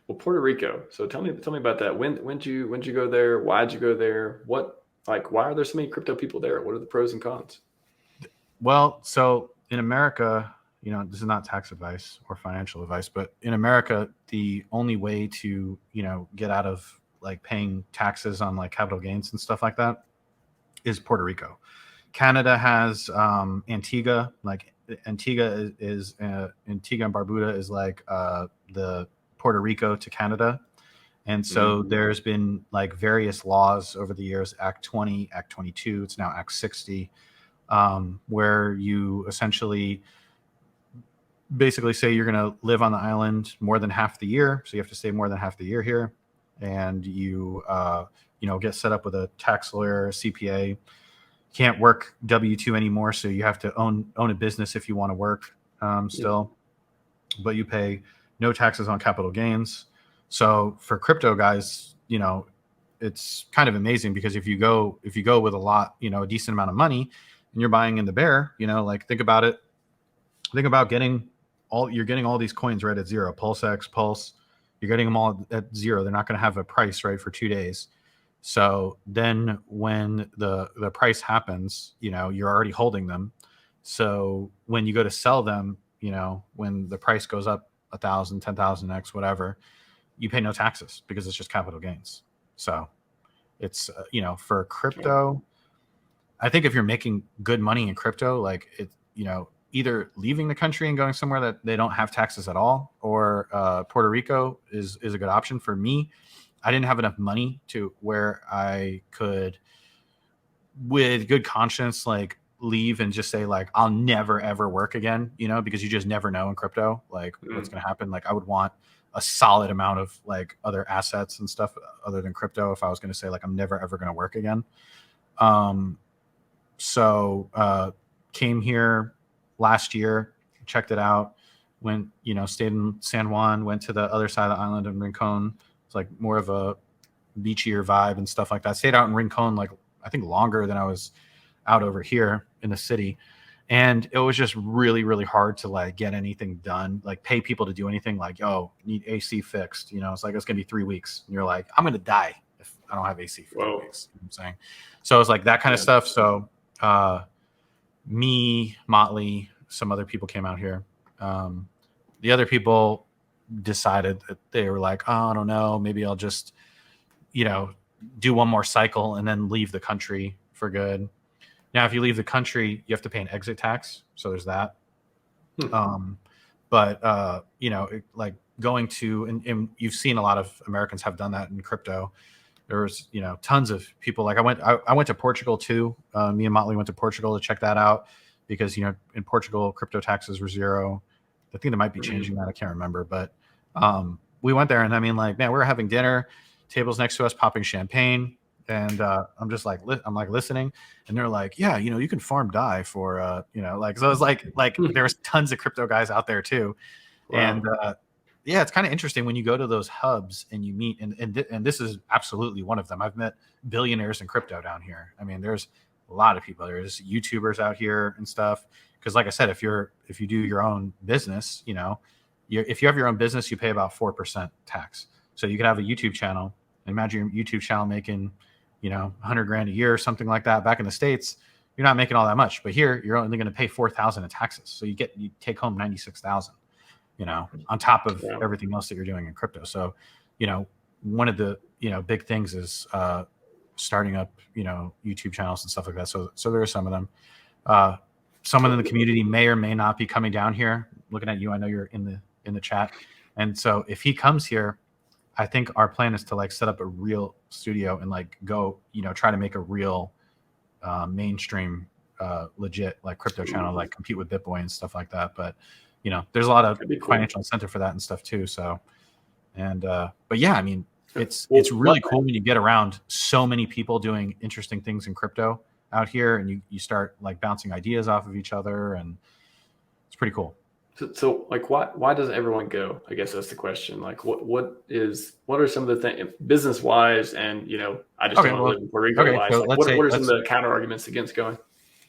Well, Puerto Rico. So tell me about that. When'd you go there? Why'd you go there? Why are there so many crypto people there? What are the pros and cons? Well, so in America, this is not tax advice or financial advice, but in America, the only way to, get out of like paying taxes on like capital gains and stuff like that is Puerto Rico. Canada has Antigua. Like Antigua is Antigua and Barbuda is like the Puerto Rico to Canada. And so there's been like various laws over the years, Act 20, Act 22, it's now Act 60, where you essentially basically say you're going to live on the island more than half the year. So you have to stay more than half the year here. And you, get set up with a tax lawyer, CPA. Can't work W-2 anymore. So you have to own a business if you want to work still. But you pay no taxes on capital gains. So for crypto guys, it's kind of amazing because if you go with a lot, a decent amount of money and you're buying in the bear, like think about it. Think about you're getting all these coins right at zero. PulseX, Pulse, you're getting them all at zero. They're not going to have a price right for 2 days. So then when the price happens, you're already holding them. So when you go to sell them, when the price goes up 1,000, 10,000x, whatever, you pay no taxes because it's just capital gains. So it's, for crypto, I think if you're making good money in crypto, like it, either leaving the country and going somewhere that they don't have taxes at all, or Puerto Rico is a good option. For me, I didn't have enough money to where I could, with good conscience, like leave and just say like, I'll never, ever work again, because you just never know in crypto, like what's going to happen. Like I would want a solid amount of like other assets and stuff other than crypto if I was going to say like I'm never ever going to work again. So came here last year, checked it out, went, stayed in San Juan, went to the other side of the island in Rincon. It's like more of a beachier vibe and stuff like that. Stayed out in Rincon like I think longer than I was out over here in the city. And it was just really, really hard to like get anything done, like pay people to do anything like, oh, need AC fixed. It's like, it's going to be 3 weeks. And you're like, I'm going to die if I don't have AC for 3 weeks. You know what I'm saying? So it's like that kind of stuff. So me, Motley, some other people came out here. The other people decided that they were like, oh, I don't know, maybe I'll just, do one more cycle and then leave the country for good. Now, if you leave the country, you have to pay an exit tax. So there's that. But like going to, and you've seen a lot of Americans have done that in crypto. There was, tons of people. Like I went to Portugal too. Me and Motley went to Portugal to check that out because, in Portugal, crypto taxes were zero. I think they might be changing that. I can't remember. But we went there and I mean, like, man, we were having dinner, tables next to us, popping champagne. And I'm just like, I'm like listening, and they're like, yeah, you can farm DAI for, like, so it was like there's tons of crypto guys out there too. Wow. And yeah, it's kind of interesting when you go to those hubs and you meet, and this is absolutely one of them. I've met billionaires in crypto down here. I mean, there's a lot of people. There's YouTubers out here and stuff. Because like I said, if you do your own business, if you have your own business, you pay about 4% tax. So you could have a YouTube channel. Imagine your YouTube channel making, 100 grand a year or something like that. Back in the States, you're not making all that much, but here you're only going to pay 4,000 in taxes. So you take home 96,000, on top of everything else that you're doing in crypto. So, one of the, big things is starting up, YouTube channels and stuff like that. So there are some of them. Someone in the community may or may not be coming down here. Looking at you, I know you're in the chat. And so if he comes here, I think our plan is to like set up a real studio and like go, try to make a real mainstream, legit like crypto channel, like compete with BitBoy and stuff like that. But, there's a lot of financial incentive for that and stuff too. So, and, but yeah, I mean, it's really cool when you get around so many people doing interesting things in crypto out here and you start like bouncing ideas off of each other, and it's pretty cool. So like, why doesn't everyone go? I guess that's the question. Like, what are some of the things business wise, and I just don't want to live in Puerto Rico. Okay, so like, what are some of the counter arguments against going?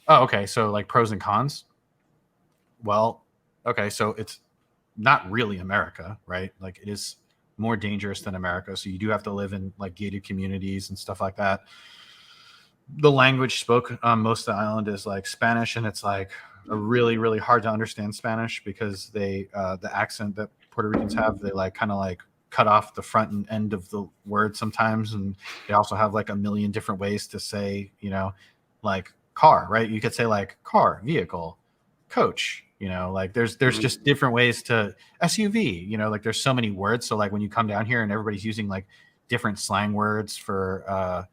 Oh, okay. So like pros and cons. Well, okay. So it's not really America, right? Like it is more dangerous than America. So you do have to live in like gated communities and stuff like that. The language spoke on most of the island is like Spanish, and it's like a really, really hard to understand Spanish because they the accent that Puerto Ricans have, they like kind of like cut off the front and end of the word sometimes, and they also have like a million different ways to say, you know, like car, right? You could say like car, vehicle, coach, you know, like there's just different ways to SUV, you know, like there's so many words. So like when you come down here and everybody's using like different slang words for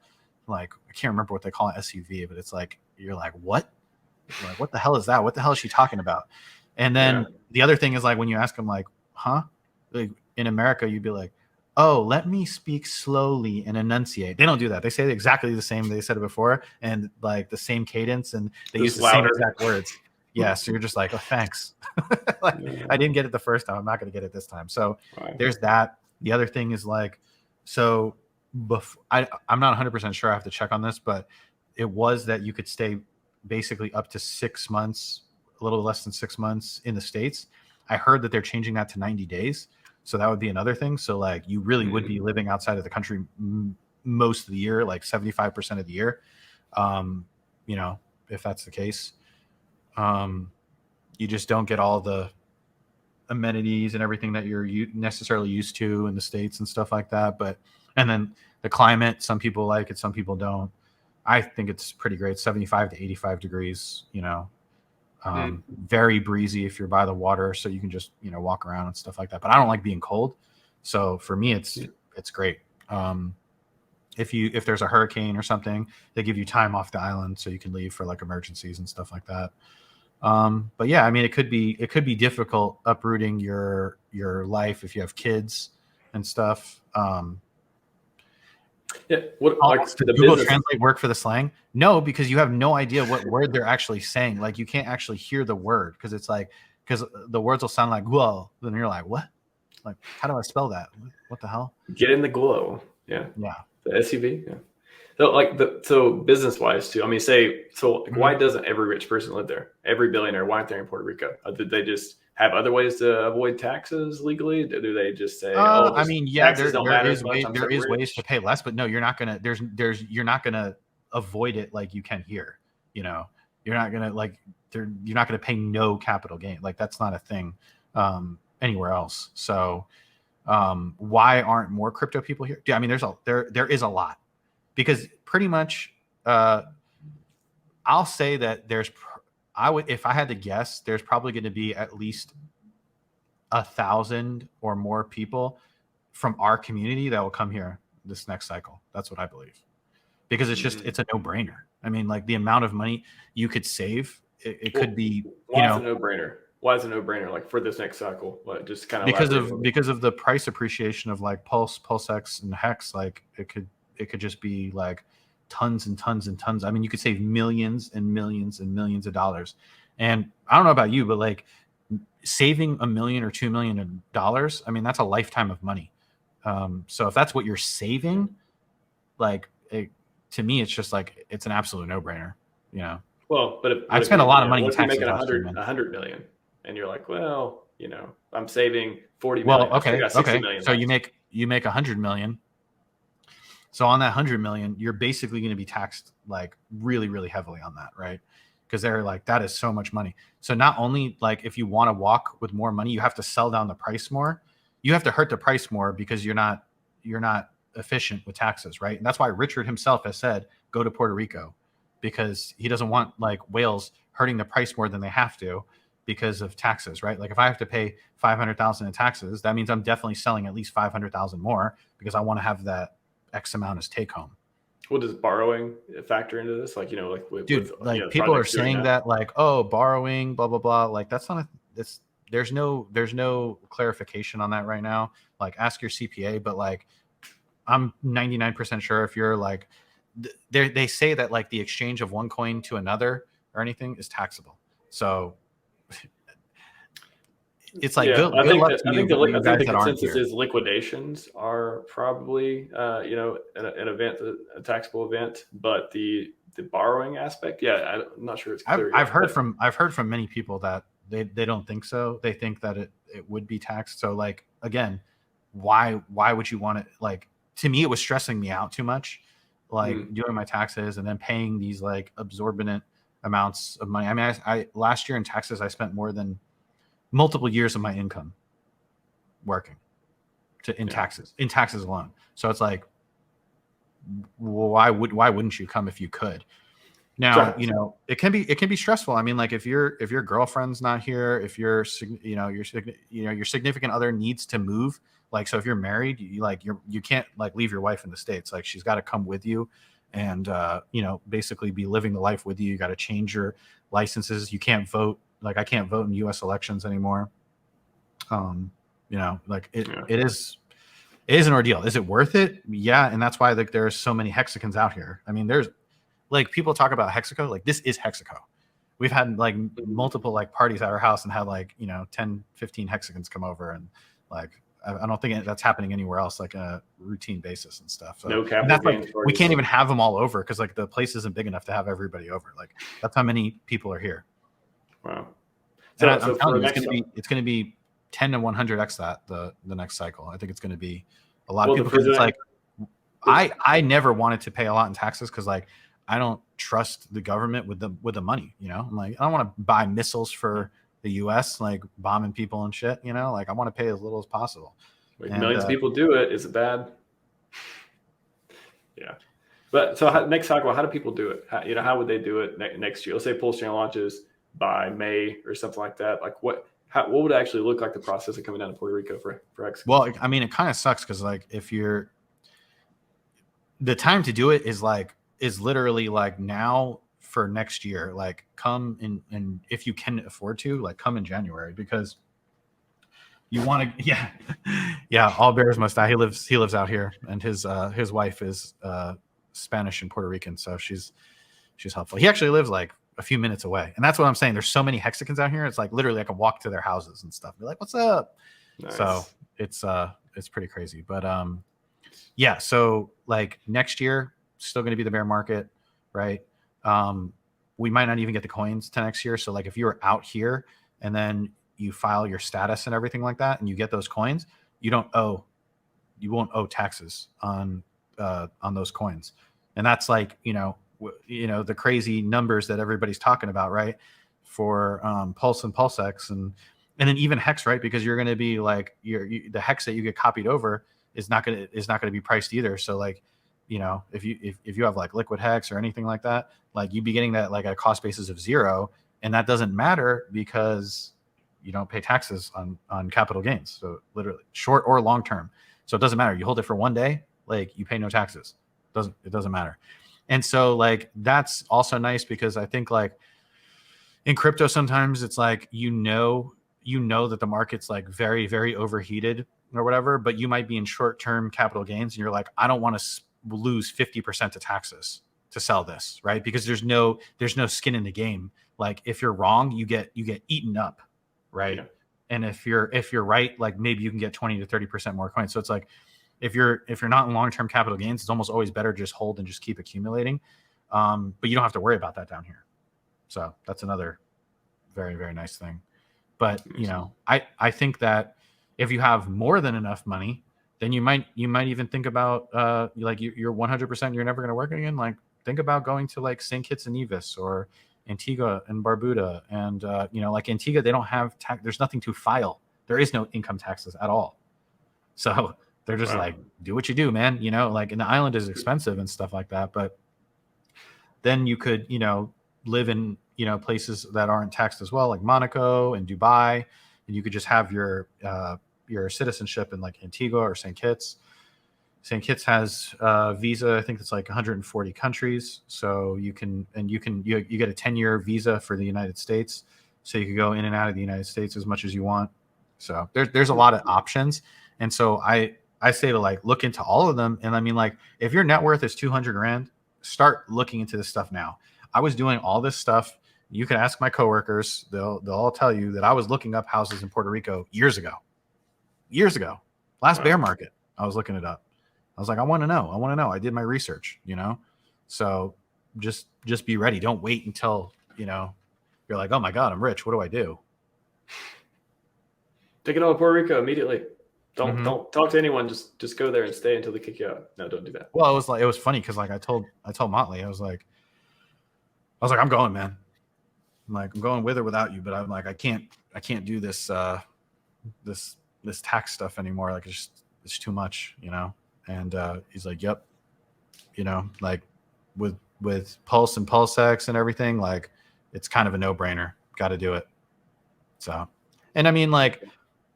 like I can't remember what they call an SUV, but it's like you're like, what? You're like, what the hell is that? What the hell is she talking about? And then the other thing is like when you ask them like, huh? Like in America, you'd be like, oh, let me speak slowly and enunciate. They don't do that. They say exactly the same. They said it before and like the same cadence, and they use the same exact words. Yeah. So you're just like, oh, thanks. Like, I didn't get it the first time. I'm not going to get it this time. So there's that. The other thing is like, so I'm not 100% sure. I have to check on this, but it was that you could stay basically up to 6 months, a little less than 6 months in the States. I heard that they're changing that to 90 days. So that would be another thing. So like you really would be living outside of the country most of the year, like 75% of the year. You know, if that's the case, you just don't get all the amenities and everything that you're necessarily used to in the States and stuff like that. But, and then the climate, some people like it, some people don't. I think it's pretty great. 75 to 85 degrees, you know, very breezy if you're by the water. So you can just, you know, walk around and stuff like that. But I don't like being cold. So for me, it's great. If there's a hurricane or something, they give you time off the island so you can leave for like emergencies and stuff like that. But yeah, I mean, it could be difficult uprooting your life if you have kids and stuff. Yeah. What like the Google Translate work for the slang? No, because you have no idea what word they're actually saying. Like you can't actually hear the word because it's like because the words will sound like whoa, then you're like what? Like how do I spell that? What the hell? Get in the glow. Yeah. Yeah. The SUV. Yeah. So business wise too. I mean, why doesn't every rich person live there? Every billionaire, why aren't they in Puerto Rico? Did they just have other ways to avoid taxes legally? Do they just say, I mean, yeah, there is ways to pay less, but no, you're not gonna. You're not gonna avoid it like you can here. You know, you're not gonna you're not gonna pay no capital gain. Like that's not a thing anywhere else. So why aren't more crypto people here? I mean, there is a lot. Because pretty much, I'll say that if I had to guess, there's probably going to be at least 1,000 or more people from our community that will come here this next cycle. That's what I believe. Because it's a no-brainer. I mean, like the amount of money you could save, it could be, why is it a no-brainer? Why is it a no-brainer? Like for this next cycle, like just kind of because of the price appreciation of like PulseX and Hex, like it could just be like tons and tons and tons. I mean, you could save millions and millions and millions of dollars. And I don't know about you, but like saving $1 million or $2 million, I mean, that's a lifetime of money. So if that's what you're saving, like to me, it's just like, it's an absolute no brainer, you know? Well, but I spent a lot of money in taxes. Making 100 million and you're like, well, you know, I'm saving 40 million. Well, okay. So you make 100 million. So on that 100 million, you're basically going to be taxed like really, really heavily on that, right? Because they're like, that is so much money. So not only like if you want to walk with more money, you have to sell down the price more. You have to hurt the price more because you're not efficient with taxes, right? And that's why Richard himself has said, go to Puerto Rico, because he doesn't want like whales hurting the price more than they have to because of taxes, right? Like if I have to pay 500,000 in taxes, that means I'm definitely selling at least 500,000 more because I want to have that X amount as take home. What does borrowing factor into this? Like, you know, like people are saying that like, oh, borrowing, blah, blah, blah. Like that's not there's no clarification on that right now. Like ask your CPA, but like, I'm 99% sure if you're like, they say that like the exchange of one coin to another or anything is taxable. So it's like, I think the consensus is liquidations are probably, an event, a taxable event, but the borrowing aspect, I'm not sure it's clear. I've heard from many people that they don't think so. They think that it would be taxed. So like, again, why would you want to, like, to me, it was stressing me out too much, like doing my taxes and then paying these like exorbitant amounts of money. I mean, I last year in taxes, I spent more than multiple years of my income working in taxes alone. So it's like, why wouldn't you come if you could? Now, you know, it can be stressful. I mean, like if your girlfriend's not here, if your significant other needs to move, like, so if you're married, you can't like leave your wife in the States. Like she's got to come with you and, you know, basically be living the life with you. You got to change your licenses. You can't vote. Like I can't vote in US elections anymore. You know, like it is an ordeal. Is it worth it? Yeah. And that's why like there's so many hexagons out here. I mean, there's like people talk about Hexaco, like this is Hexaco. We've had like multiple like parties at our house and had like, you know, 10, 15 hexagons come over. And like, I don't think that's happening anywhere else, like a routine basis and stuff. So no capital gains. Like, we can't even have them all over because like the place isn't big enough to have everybody over. Like that's how many people are here. Wow. So, and I'm telling you, it's going to be 10 to 100x that the next cycle. I think it's going to be a lot of people. Because it's like, I never wanted to pay a lot in taxes because like I don't trust the government with the money. You know, I'm like, I don't want to buy missiles for the U.S. like bombing people and shit. You know, like I want to pay as little as possible. Millions of people do it. Is it bad? Yeah. But so next cycle, how do people do it? How would they do it next year? Let's say PulseChain launches by May or something like that. Like what would it actually look like, the process of coming down to Puerto Rico for X? Well, I mean, it kind of sucks because like the time to do it is literally like now for next year. Like come in, and if you can afford to, like come in January because you want to. Yeah. All bears must die. He lives out here, and his wife is Spanish and Puerto Rican, so she's helpful. He actually lives like a few minutes away, and that's what I'm saying. There's so many hexagons out here. It's like literally I can walk to their houses and stuff. Be like, "What's up?" Nice. So it's pretty crazy, but yeah. So like next year, still going to be the bear market, right? We might not even get the coins to next year. So like if you're out here and then you file your status and everything like that, and you get those coins, you won't owe taxes on those coins, and that's like the crazy numbers that everybody's talking about, right? For Pulse and PulseX and then even Hex, right? Because you're going to be like the Hex that you get copied over is not going to be priced either. So like, if you have like liquid Hex or anything like that, like you'd be getting that like at a cost basis of 0, and that doesn't matter because you don't pay taxes on capital gains. So literally short or long term. So it doesn't matter. You hold it for 1 day, like you pay no taxes. It doesn't matter. And so like that's also nice because I think like in crypto sometimes it's like that the market's like very, very overheated or whatever, but you might be in short-term capital gains and you're like, I don't want to lose 50% to taxes to sell this, right? Because there's no skin in the game. Like if you're wrong, you get eaten up, right? Yeah. And if you're right, like maybe you can get 20 to 30% more coins. So it's like if you're not in long-term capital gains, it's almost always better just hold and just keep accumulating. But you don't have to worry about that down here. So that's another very, very nice thing. But I think that if you have more than enough money, then you might even think about like you're 100% you're never going to work again. Like think about going to like St. Kitts and Nevis or Antigua and Barbuda, and like Antigua, they don't have tax. There's nothing to file. There is no income taxes at all. So they're just like, do what you do, man. Like, and the island is expensive and stuff like that. But then you could, live in, places that aren't taxed as well, like Monaco and Dubai, and you could just have your citizenship in like Antigua or St. Kitts. St. Kitts has visa. I think it's like 140 countries. So you get a 10-year visa for the United States. So you can go in and out of the United States as much as you want. So there's a lot of options. And so I say to like, look into all of them. And I mean, like if your net worth is 200 grand, start looking into this stuff now. I was doing all this stuff. You can ask my coworkers. They'll all tell you that I was looking up houses in Puerto Rico years ago. Last bear market, I was looking it up. I was like, I want to know. I did my research, So just be ready. Don't wait until, you're like, oh my God, I'm rich. What do I do? Take it all to Puerto Rico immediately. Don't talk to anyone. Just go there and stay until they kick you out. No, don't do that. Well, it was funny because like I told Motley, I was like, I'm going, man. I'm going with or without you, but I'm like, I can't do this this tax stuff anymore. Like it's too much, you know. And he's like, yep, you know, like with Pulse and PulseX and everything, like it's kind of a no-brainer. Got to do it. So, and I mean, like,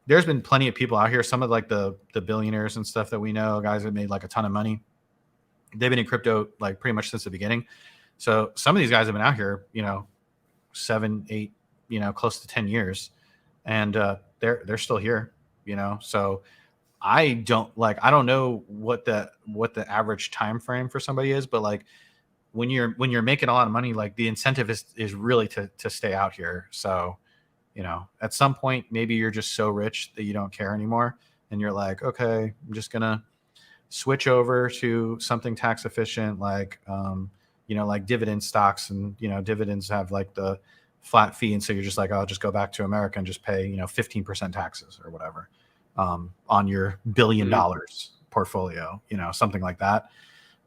there's been plenty of people out here. Some of like the billionaires and stuff that we know, guys that made like a ton of money. They've been in crypto like pretty much since the beginning. So some of these guys have been out here, you know, 7, 8, you know, close to 10 years, and they're still here, you know. So I don't know what the average time frame for somebody is, but like when you're making a lot of money, like the incentive is really to stay out here. So, you know, at some point maybe you're just so rich that you don't care anymore, and you're like, okay, I'm just gonna switch over to something tax efficient, like you know, like dividend stocks, and you know, dividends have like the flat fee, and so you're just like, I'll just go back to America and just pay, you know, 15% taxes or whatever on your $1 billion portfolio, you know, something like that.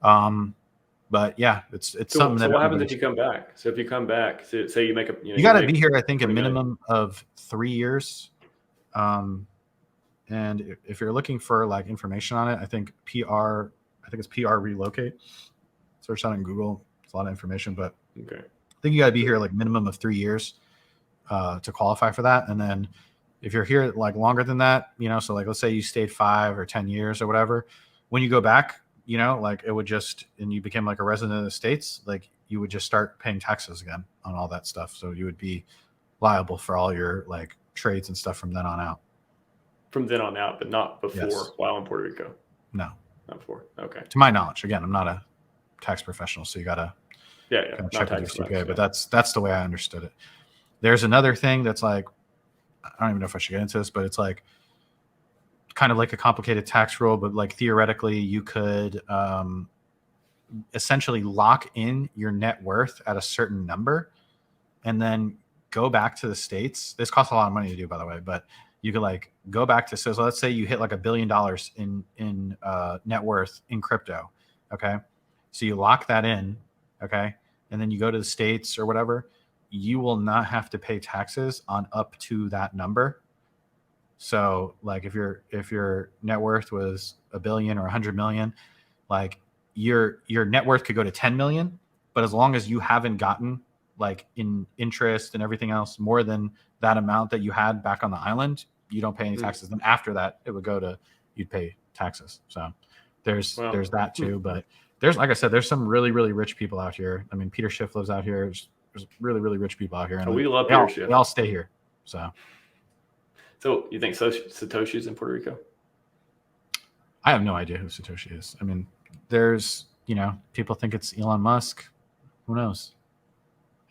But yeah, it's something. So what happens if you come back? So if you come back, say you make a, you got to be here, I think, a minimum of 3 years. And if you're looking for like information on it, I think it's PR Relocate. Search that on Google. It's a lot of information, but okay. I think you got to be here like minimum of 3 years to qualify for that. And then if you're here like longer than that, you know, so like let's say you stayed 5 or 10 years or whatever, when you go back, you know, like it would just, and you became like a resident of the States, like you would just start paying taxes again on all that stuff. So you would be liable for all your like trades and stuff from then on out. From then on out, but not before, yes. While in Puerto Rico. No, not before. Okay. To my knowledge, again, I'm not a tax professional, so you gotta kind of check with your CPA, but that's the way I understood it. There's another thing that's like, I don't even know if I should get into this, but it's like kind of like a complicated tax rule, but like theoretically you could essentially lock in your net worth at a certain number and then go back to the States. This costs a lot of money to do, by the way, but you could like go back to, so let's say you hit like $1 billion in net worth in crypto. Okay. So you lock that in. Okay. And then you go to the States or whatever, you will not have to pay taxes on up to that number. So like if your net worth was $1 billion or 100 million, like your net worth could go to 10 million, but as long as you haven't gotten like in interest and everything else more than that amount that you had back on the island, you don't pay any taxes. Then after that, it would go to, you'd pay taxes. So there's that too. But there's, like I said, there's some really, really rich people out here. I mean, Peter Schiff lives out here. There's really, really rich people out here. And we love Peter Schiff. They all stay here. So you think Satoshi's in Puerto Rico? I have no idea who Satoshi is. I mean, there's, you know, people think it's Elon Musk. Who knows?